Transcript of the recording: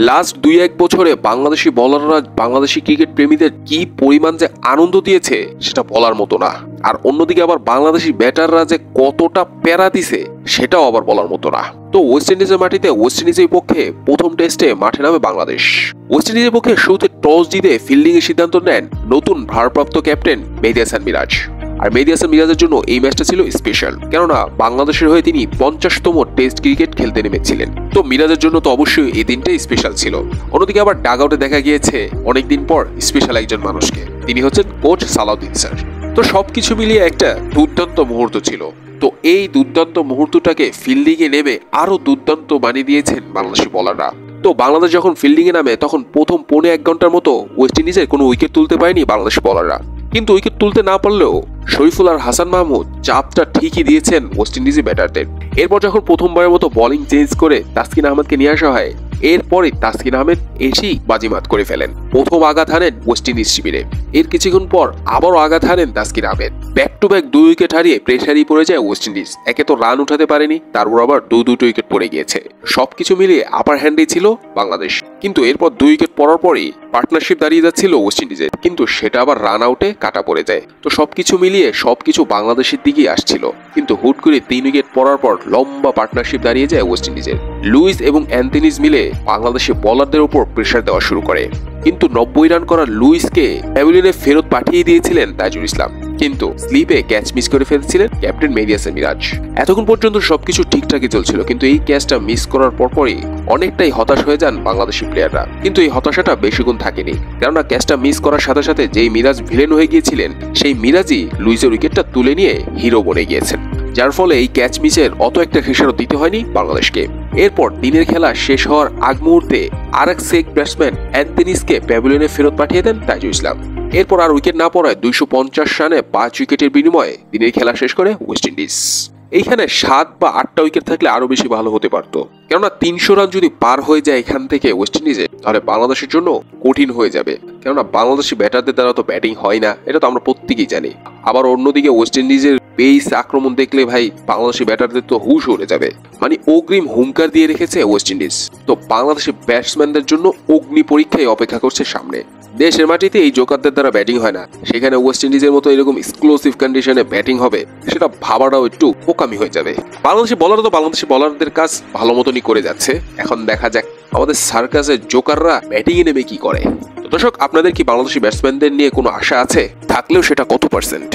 Last 2-1 বছরে Bangladeshi বোলাররা Bangladeshi cricket প্রেমীদের কি পরিমাণ যে আনন্দ দিয়েছে সেটা বলার মতো না। আর অন্যদিকে আবার বাংলাদেশি ব্যাটাররা যে কতটা প্যারা দিছে সেটাও আবার বলার মতো না। তো ওয়েস্ট ইন্ডিজের মাটিতে ওয়েস্ট ইন্ডিজের পক্ষে প্রথম টেস্টে মাঠে নামে বাংলাদেশ। ওয়েস্ট ইন্ডিজের পক্ষে শুরুতে টস জিতে ফিল্ডিং এর সিদ্ধান্ত নেন নতুন ভারপ্রাপ্ত ক্যাপ্টেন মেহেদী হাসান মিরাজ। আর মেহেদী হাসান মিরাজের জন্য এই ম্যাচটা ছিল স্পেশাল, কেননা বাংলাদেশের হয়ে তিনি 50তম টেস্ট ক্রিকেট খেলতে নেমেছিলেন। তো মিরাজের জন্য তো অবশ্যই এই দিনটাই স্পেশাল ছিল। অন্যদিকে আবার ডাগ আউটে দেখা গিয়েছে অনেকদিন পর স্পেশাল একজন মানুষকে, তিনি হচ্ছেন কোচ সালাউদ্দিন স্যার। তো সবকিছু মিলিয়ে একটা দুর্দান্ত মুহূর্ত ছিল। তো এই দুর্দান্ত মুহূর্তটাকে ফিল্ডিং এ নেমে আরো দুর্দান্ত বানিয়ে দিয়েছেন বাংলাদেশি বোলাররা। তো বাংলাদেশ যখন ফিল্ডিং এ নামে তখন প্রথম 1.5 ঘন্টার মতো ওয়েস্ট ইন্ডিজের কোনো উইকেট তুলতে পারেনি বাংলাদেশি বোলাররা। কিন্তু উইকেট তুলতে না পারলেও শরীফুল আর হাসান মাহমুদ চাপটা ঠিকই দিয়েছেন ওয়েস্ট ইন্ডিজের ব্যাটারদের। এরপর যখন প্রথমবারের মতো বোলিং চেঞ্জ করে তাসকিন আহমেদকে নিয়ে আসা হয়, এরপরে তাসকিন আহমেদ এসেই বাজিমাত করে ফেলেন। প্রথম আঘাত হানেন ওয়েস্ট ইন্ডিজ শিবিরে, এর কিছুক্ষণ পর আবারও আঘাত হানেন Taskin Ahmed. Back to back 2 wicket হারিয়ে প্রেসারই পড়ে যায় ওয়েস্ট ইন্ডিজ। একে তো রান উঠাতে পারেনি, তারপর আবার 2 উইকেট পড়ে গিয়েছে। সবকিছু মিলিয়ে আপার হ্যান্ডে ছিল বাংলাদেশ। কিন্তু এরপর 2 উইকেট পড়ার পরই পার্টনারশিপ দাঁড়িয়ে যাচ্ছিল ওয়েস্ট ইন্ডিজের, কিন্তু সেটা আবার রান আউটে কাটা পড়ে যায়। তো সবকিছু মিলিয়ে সবকিছু বাংলাদেশের দিকেই আসছিল, কিন্তু হুট করে 3 উইকেট পড়ার পর লম্বা পার্টনারশিপ দাঁড়িয়ে যায় ওয়েস্ট ইন্ডিজের। লুইস এবং অ্যান্থনিজ মিলে বাংলাদেশে বোলারদের উপর প্রেসার দেওয়া শুরু করে। কিন্তু 90 রান করা লুইসকে প্যাভিলিয়নে ফেরত পাঠিয়ে দিয়েছিলেন তাইজুল ইসলাম, কিন্তু স্লিপে ক্যাচ মিস করে ফেলছিলেন ক্যাপ্টেন মেহেদী হাসান মিরাজ। এতক্ষণ পর্যন্ত সবকিছু ঠিকঠাকই চলছিল, কিন্তু এই ক্যাচটা মিস করার পরপরই অনেকটাই হতাশ হয়ে যান বাংলাদেশি প্লেয়াররা। কিন্তু এই হতাশাটা বেশিক্ষণ থাকেনি, কেননা ক্যাচটা মিস করার সাথে সাথে যেই মিরাজ ভিলেন হয়ে গিয়েছিলেন সেই মিরাজই লুইসের উইকেটটা তুলে নিয়ে হিরো বনে গিয়েছেন, যার ফলে এই ক্যাচ মিসের অত একটা খেসারত দিতে হয়নি বাংলাদেশকে। এরপর দিনের খেলা শেষ হওয়ার আগ মুহূর্তে আরেক সেক ব্যাটসম্যান অ্যান্থনিজকে প্যাভিলিয়নে ফেরত পাঠিয়ে দেন তাইজুল ইসলাম। এরপর আর উইকেট না পড়ায় 250 রানে 5 উইকেটের বিনিময়ে দিনের খেলা শেষ করে ওয়েস্ট ইন্ডিজ। এইখানে 7 বা 8টা উইকেট থাকলে আরো বেশি ভালো হতে পারতো, কেননা 300 রান যদি পার হয়ে যায় এখান থেকে ওয়েস্ট ইন্ডিজে, তাহলে বাংলাদেশের জন্য কঠিন হয়ে যাবে, কেননা বাংলাদেশি ব্যাটারদের দ্বারা তো ব্যাটিং হয় না, এটা তো আমরা প্রত্যেকেই জানি। আবার অন্যদিকে ওয়েস্ট ইন্ডিজের পেস আক্রমণ দেখলে ভাই বাংলাদেশি ব্যাটারদের তো হুশ উড়ে যাবে। মানে অগ্রিম হুঙ্কার দিয়ে রেখেছে ওয়েস্ট ইন্ডিজ। তো বাংলাদেশি ব্যাটসম্যানদের জন্য অগ্নি পরীক্ষায় অপেক্ষা করছে সামনে। দেশের মাটিতে এই জোকারদের দ্বারা ব্যাটিং হয় না, সেখানে ওয়েস্ট ইন্ডিজের মতো এরকম এক্সক্লুসিভ কন্ডিশনে ব্যাটিং হবে, সেটা ভাবাটাও একটু বোকামি হয়ে যাবে। বাংলাদেশি বোলার তো বাংলাদেশি বোলারদের কাজ ভালো মতনই করে যাচ্ছে। এখন দেখা যাক আমাদের সার্কাসের জোকাররা ব্যাটিং এ নেমে কি করে। তো দর্শক, আপনাদের কি বাংলাদেশি ব্যাটসম্যানদের নিয়ে কোনো আশা আছে? থাকলেও সেটা কত %?